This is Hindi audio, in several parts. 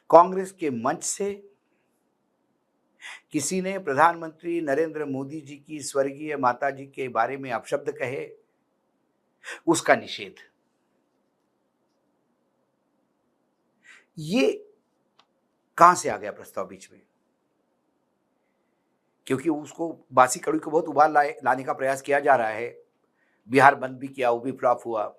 कांग्रेस के मंच से किसी ने प्रधानमंत्री नरेंद्र मोदी जी की स्वर्गीय माता जी के बारे में अपशब्द कहे, उसका निषेध। ये कहां से आ गया प्रस्ताव बीच में? क्योंकि उसको बासी कड़ी को बहुत उबाल लाने का प्रयास किया जा रहा है। बिहार बंद भी किया, वो भी फ्लॉप हुआ।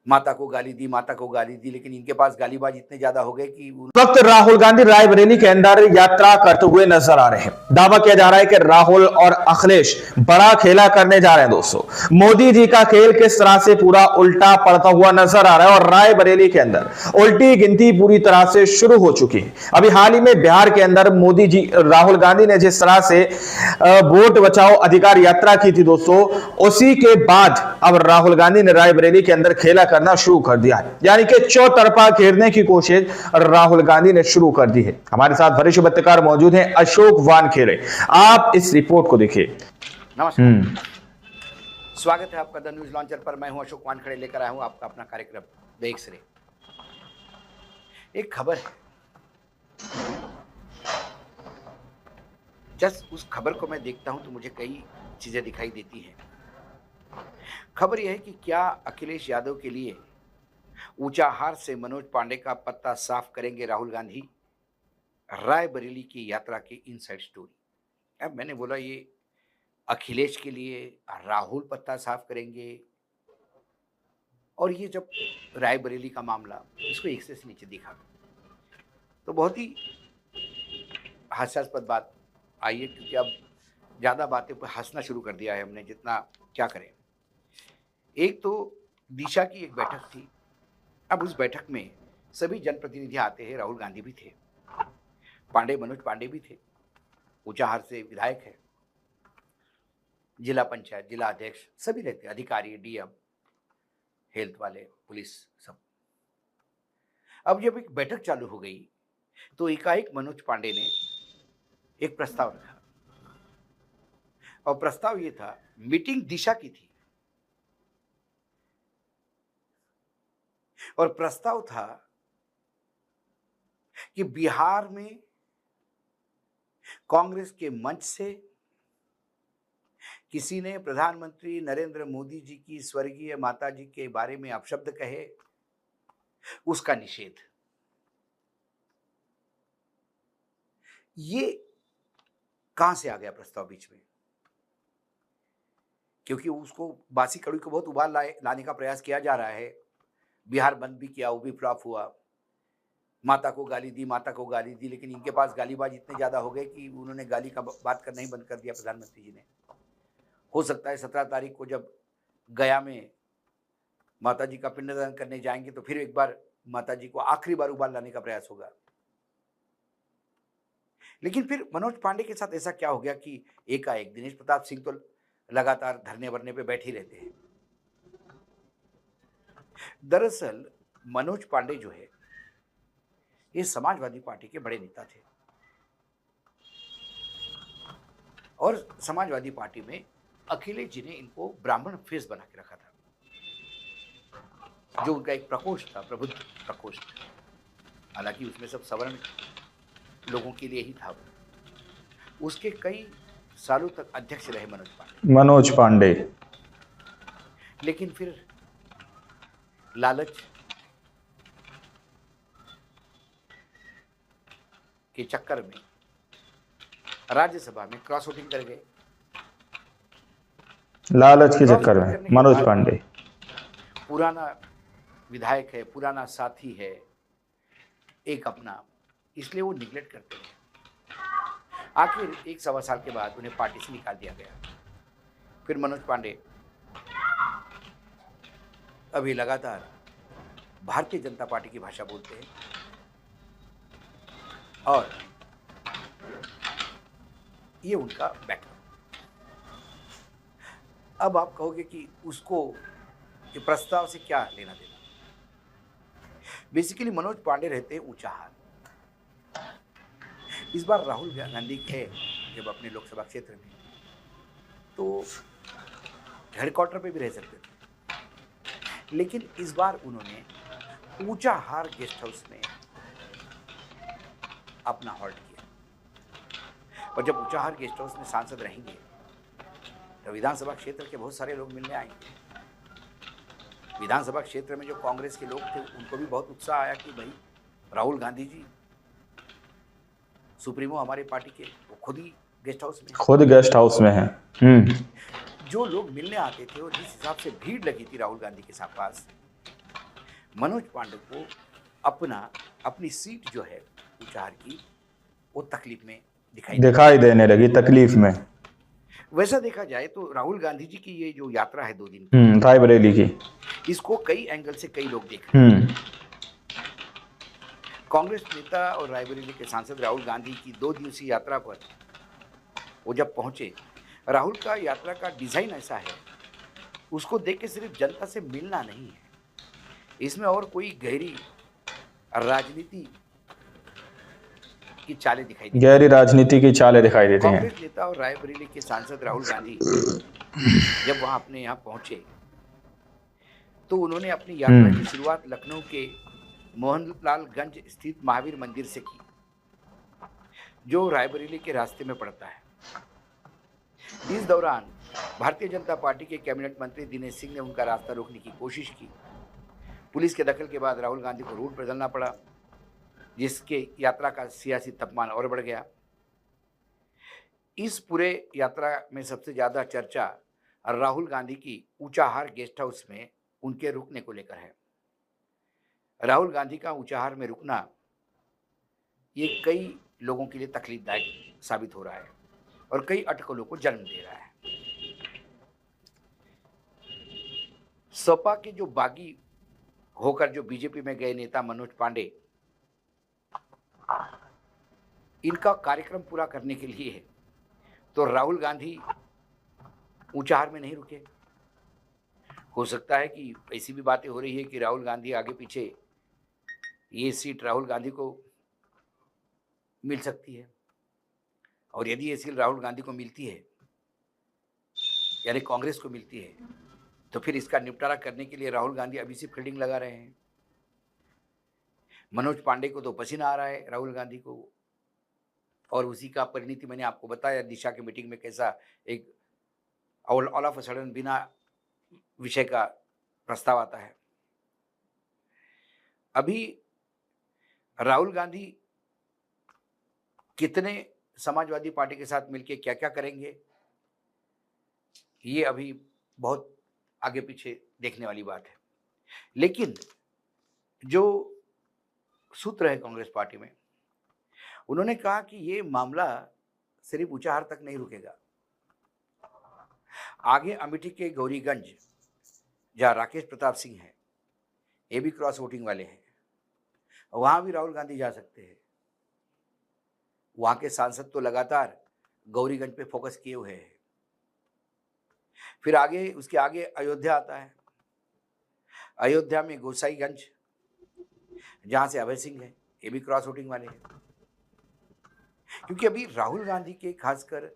माता को गाली दी, माता को गाली दी, लेकिन इनके पास गालीबाज इतने ज्यादा हो गए कि वक्त राहुल गांधी रायबरेली के अंदर यात्रा करते हुए नजर आ रहे हैं। दावा किया जा रहा है कि राहुल और अखिलेश बड़ा खेला करने जा रहे हैं। दोस्तों, मोदी जी का खेल किस तरह से पूरा उल्टा पड़ता हुआ नजर आ रहा है और रायबरेली के अंदर उल्टी गिनती पूरी तरह से शुरू हो चुकी है। अभी हाल ही में बिहार के अंदर मोदी जी, राहुल गांधी ने जिस तरह से वोट बचाओ अधिकार यात्रा की थी दोस्तों, उसी के बाद अब राहुल गांधी ने रायबरेली के अंदर खेला करना शुरू कर दिया है। यानी कि चौतरफा घेरने की कोशिश राहुल गांधी ने शुरू कर दी है। हमारे साथ वरिष्ठ पत्रकार मौजूद हैं, अशोक वानखेड़े। आप इस रिपोर्ट को देखिए। नमस्कार, स्वागत है आपका द न्यूज लॉन्चर पर। मैं हूं अशोक वानखेड़े, लेकर आया हूं आपका अपना कार्यक्रम द एक्स-रे। एक खबर है, जस्ट उस खबर को मैं देखता हूं तो मुझे कई चीजें दिखाई देती हैं। खबर यह है कि क्या अखिलेश यादव के लिए ऊंचाहार से मनोज पांडे का पत्ता साफ करेंगे राहुल गांधी? रायबरेली की यात्रा की इनसाइड स्टोरी। अब मैंने बोला ये अखिलेश के लिए राहुल पत्ता साफ करेंगे, और ये जब रायबरेली का मामला इसको एक से नीचे दिखा तो बहुत ही हास्यास्पद बात आई है, क्योंकि अब ज़्यादा बातें पर हंसना शुरू कर दिया है हमने, जितना क्या करें। एक तो दिशा की एक बैठक थी, अब उस बैठक में सभी जनप्रतिनिधि आते हैं, राहुल गांधी भी थे, मनोज पांडे भी थे, ऊंचाहार से विधायक है, जिला पंचायत, जिला अध्यक्ष सभी रहते, अधिकारी, डीएम, हेल्थ वाले, पुलिस, सब। अब जब एक बैठक चालू हो गई तो एकाएक मनोज पांडे ने एक प्रस्ताव रखा, और प्रस्ताव ये था, मीटिंग दिशा की थी, और प्रस्ताव था कि बिहार में कांग्रेस के मंच से किसी ने प्रधानमंत्री नरेंद्र मोदी जी की स्वर्गीय माता जी के बारे में अपशब्द कहे, उसका निषेध। ये कहां से आ गया प्रस्ताव बीच में? क्योंकि उसको बासी कड़ी को बहुत उबाल लाने का प्रयास किया जा रहा है। बिहार बंद भी किया, वो भी फ्लॉप हुआ। माता को गाली दी, माता को गाली दी, लेकिन इनके पास गालीबाज इतने ज्यादा हो गए कि उन्होंने गाली का बात करना ही बंद कर दिया प्रधानमंत्री जी ने। हो सकता है 17 तारीख को जब गया में माता जी का पिंडदान करने जाएंगे तो फिर एक बार माता जी को आखिरी बार उबाल लाने का प्रयास होगा। लेकिन फिर मनोज पांडे के साथ ऐसा क्या हो गया कि एकाएक दिनेश प्रताप सिंह तो लगातार धरने वरने पे बैठे रहते हैं। दरअसल मनोज पांडे जो है, ये समाजवादी पार्टी के बड़े नेता थे, और समाजवादी पार्टी में अखिलेश जी ने इनको ब्राह्मण फेस बना के रखा था, जो उनका एक प्रकोष्ठ था, प्रबुद्ध प्रकोष्ठ। हालांकि उसमें सब सवर्ण लोगों के लिए ही था। उसके कई सालों तक अध्यक्ष रहे मनोज पांडे। लेकिन फिर लालच के चक्कर में राज्यसभा में क्रॉस वोटिंग कर गए। लालच के चक्कर में मनोज पांडे पुराना विधायक है, पुराना साथी है एक अपना, इसलिए वो निगलेक्ट करते हैं। आखिर 1 सवा साल के बाद उन्हें पार्टी से निकाल दिया गया। फिर मनोज पांडे अभी लगातार भारतीय जनता पार्टी की भाषा बोलते हैं, और ये उनका बैकग्राउंड। अब आप कहोगे कि उसको ये प्रस्ताव से क्या लेना देना। बेसिकली मनोज पांडे रहते हैं ऊंचाहार। इस बार राहुल गांधी के जब अपने लोकसभा क्षेत्र में, तो हेडक्वार्टर पे भी रह सकते थे, लेकिन इस बार उन्होंने ऊंचाहार गेस्ट हाउस में अपना हॉल्ट किया। और जब ऊंचाहार गेस्ट हाउस में सांसद रहेंगे तो विधानसभा क्षेत्र के बहुत सारे लोग मिलने आएंगे। विधानसभा क्षेत्र में जो कांग्रेस के लोग थे उनको भी बहुत उत्साह आया कि भाई राहुल गांधी जी सुप्रीमो हमारे पार्टी के, वो खुद ही गेस्ट हाउस में, खुद गेस्ट हाउस में है। जो लोग मिलने आते थे और जिस हिसाब से भीड़ लगी थी राहुल गांधी के साथ पास, मनोज पांडे को अपनी सीट जो है ऊंचाहार की वो तकलीफ में दिखाई देने लगी, तकलीफ में। वैसा देखा जाए तो राहुल गांधी जी की ये जो यात्रा है 2 दिन की रायबरेली की, इसको कई एंगल से कई लोग देख रहे हैं। कांग्रेस नेता और रायबरेली के सांसद राहुल गांधी की 2 दिवसीय यात्रा पर वो जब पहुंचे, राहुल का यात्रा का डिजाइन ऐसा है, उसको देख के सिर्फ जनता से मिलना नहीं है, इसमें और कोई गहरी राजनीति की चालें दिखाई देती, गहरी राजनीति की चालें दिखाई देती हैं। कांग्रेस नेता और रायबरेली के सांसद राहुल गांधी जब वहां अपने यहाँ पहुंचे तो उन्होंने अपनी यात्रा की शुरुआत लखनऊ के मोहनलालगंज स्थित महावीर मंदिर से की, जो रायबरेली के रास्ते में पड़ता है। इस दौरान भारतीय जनता पार्टी के कैबिनेट मंत्री दिनेश सिंह ने उनका रास्ता रोकने की कोशिश की। पुलिस के दखल के बाद राहुल गांधी को रूट बदलना पड़ा, जिसके यात्रा का सियासी तापमान और बढ़ गया। इस पूरे यात्रा में सबसे ज्यादा चर्चा राहुल गांधी की ऊंचाहार गेस्ट हाउस में उनके रुकने को लेकर है। राहुल गांधी का ऊंचाहार में रुकना ये कई लोगों के लिए तकलीफदायक साबित हो रहा है और कई अटकलों को जन्म दे रहा है। सपा के जो बागी होकर जो बीजेपी में गए नेता मनोज पांडे, इनका कार्यक्रम पूरा करने के लिए तो राहुल गांधी ऊंचाहार में नहीं रुके। हो सकता है कि ऐसी भी बातें हो रही है कि राहुल गांधी आगे पीछे ये सीट राहुल गांधी को मिल सकती है, और यदि ये सीट राहुल गांधी को मिलती है यानी कांग्रेस को मिलती है तो फिर इसका निपटारा करने के लिए राहुल गांधी अभी से फील्डिंग लगा रहे हैं। मनोज पांडे को तो पसीना आ रहा है राहुल गांधी को, और उसी का परिणति मैंने आपको बताया दिशा की मीटिंग में कैसा एक ऑल ऑफ अ सडन बिना विषय का प्रस्ताव आता है। अभी राहुल गांधी कितने समाजवादी पार्टी के साथ मिलकर क्या क्या करेंगे, ये अभी बहुत आगे पीछे देखने वाली बात है। लेकिन जो सूत्र है कांग्रेस पार्टी में, उन्होंने कहा कि ये मामला सिर्फ ऊंचाहार तक नहीं रुकेगा, आगे अमेठी के गौरीगंज जहाँ राकेश प्रताप सिंह है, ये भी क्रॉस वोटिंग वाले हैं, वहां भी राहुल गांधी जा सकते हैं। वहां के सांसद तो लगातार गौरीगंज पे फोकस किए हुए हैं। फिर आगे उसके आगे अयोध्या आता है। अयोध्या में गोसाईगंज जहां से अभय सिंह है, ये भी क्रॉस वोटिंग वाले हैं। क्योंकि अभी राहुल गांधी के खासकर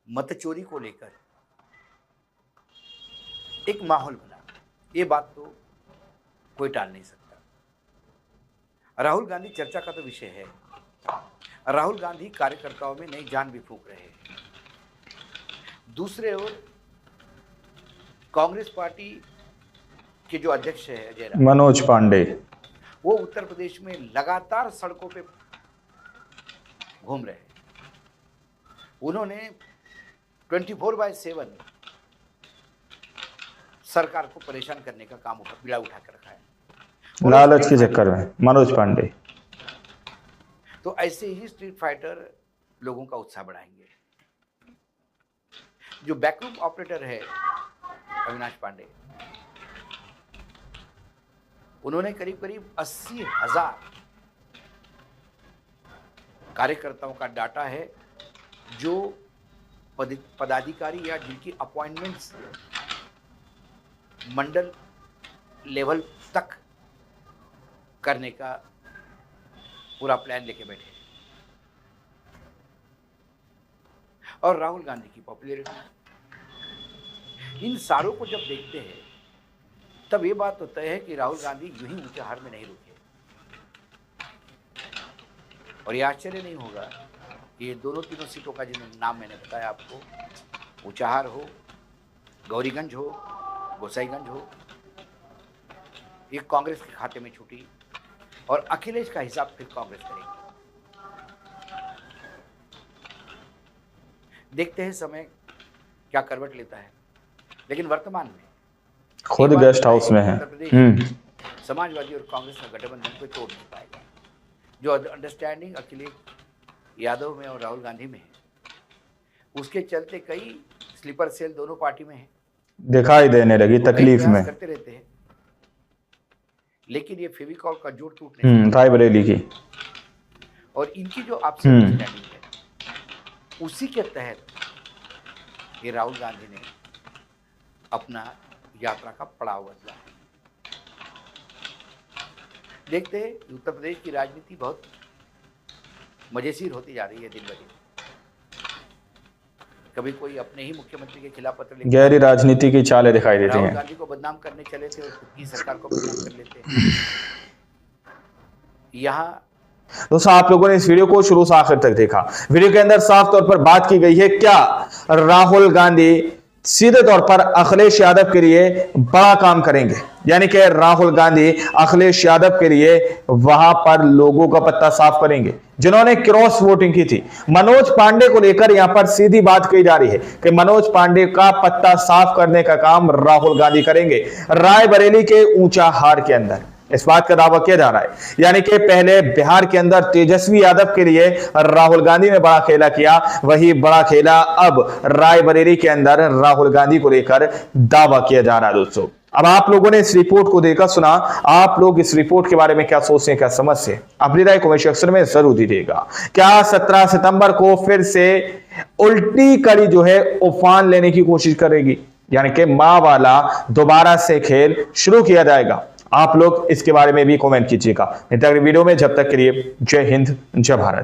मत चोरी को लेकर एक माहौल बना, ये बात तो कोई टाल नहीं सकता। राहुल गांधी चर्चा का तो विषय है। राहुल गांधी कार्यकर्ताओं में नई जान भी फूंक रहे हैं। दूसरे ओर कांग्रेस पार्टी के जो अध्यक्ष है अजय राय मनोज पांडे, वो उत्तर प्रदेश में लगातार सड़कों पे घूम रहे हैं। उन्होंने 24/7 सरकार को परेशान करने का काम बिड़ा उठा कर रखा है, लालच के चक्कर में मनोज पांडे। तो ऐसे ही स्ट्रीट फाइटर लोगों का उत्साह बढ़ाएंगे। जो बैकरूम ऑपरेटर है अविनाश पांडे, उन्होंने करीब करीब 80,000 कार्यकर्ताओं का डाटा है जो पदाधिकारी या जिनकी अपॉइंटमेंट्स मंडल लेवल तक करने का पूरा प्लान लेके बैठे हैं। और राहुल गांधी की पॉपुलैरिटी, इन सारों को जब देखते हैं तब ये बात तो तय है कि राहुल गांधी यूं ही ऊंचाहार में नहीं रुके। और ये आश्चर्य नहीं होगा कि ये दोनों तीनों सीटों का जिन नाम मैंने बताया आपको, ऊंचाहार हो, गौरीगंज हो, गोसाईगंज हो, ये कांग्रेस के खाते में छूटी और अखिलेश का हिसाब फिर कांग्रेस करेगी। देखते हैं समय क्या करवट लेता है, लेकिन वर्तमान में खुद गेस्ट हाउस में है। उत्तर प्रदेश समाजवादी और कांग्रेस का गठबंधन को तोड़ नहीं पाएगा। जो अंडरस्टैंडिंग अखिलेश यादव में और राहुल गांधी में है, उसके चलते कई स्लीपर सेल दोनों पार्टी में है, दिखाई देने लगी तकलीफ में करते रहते हैं, लेकिन ये फेविकॉल का जोड़ टूट नहीं रायबरेली की और इनकी जो आपसी अंडरस्टैंडिंग है, उसी के तहत ये राहुल गांधी ने अपना यात्रा का पड़ाव बदला है। देखते हैं उत्तर प्रदेश की राजनीति बहुत मजेशीर होती जा रही है दिन ब दिन। कभी कोई अपने ही मुख्यमंत्री के खिलाफ पत्र लिखता है, गहरी राजनीति की चालें दिखाई देती राहुल हैं। गांधी को बदनाम करने चले थे और खुद की सरकार को बदनाम कर लेते हैं। यहाँ दोस्तों, आप लोगों ने इस वीडियो को शुरू से आखिर तक देखा। वीडियो के अंदर साफ तौर पर बात की गई है, क्या राहुल गांधी सीधे तौर पर अखिलेश यादव के लिए बड़ा काम करेंगे, यानी कि राहुल गांधी अखिलेश यादव के लिए वहां पर लोगों का पत्ता साफ करेंगे जिन्होंने क्रॉस वोटिंग की थी। मनोज पांडे को लेकर यहां पर सीधी बात कही जा रही है कि मनोज पांडे का पत्ता साफ करने का काम राहुल गांधी करेंगे रायबरेली के ऊंचाहार के अंदर। इस बात का दावा किया जा रहा है, यानी कि पहले बिहार के अंदर तेजस्वी यादव के लिए राहुल गांधी ने बड़ा खेला किया, वही बड़ा खेला अब रायबरेली के अंदर राहुल गांधी को लेकर दावा किया जा रहा है। दोस्तों, अब आप लोगों ने इस रिपोर्ट को देखा, सुना, आप लोग इस रिपोर्ट के बारे में क्या सोचते हैं, क्या समझते हैं? अपनी राय कमेंट सेक्शन में जरूर दीजिएगा। क्या 17 सितंबर को फिर से उल्टी कड़ी जो है उफान लेने की कोशिश करेगी, यानी कि मां वाला दोबारा से खेल शुरू किया जाएगा? आप लोग इसके बारे में भी कमेंट कीजिएगा। वीडियो में जब तक के लिए जय हिंद, जय भारत।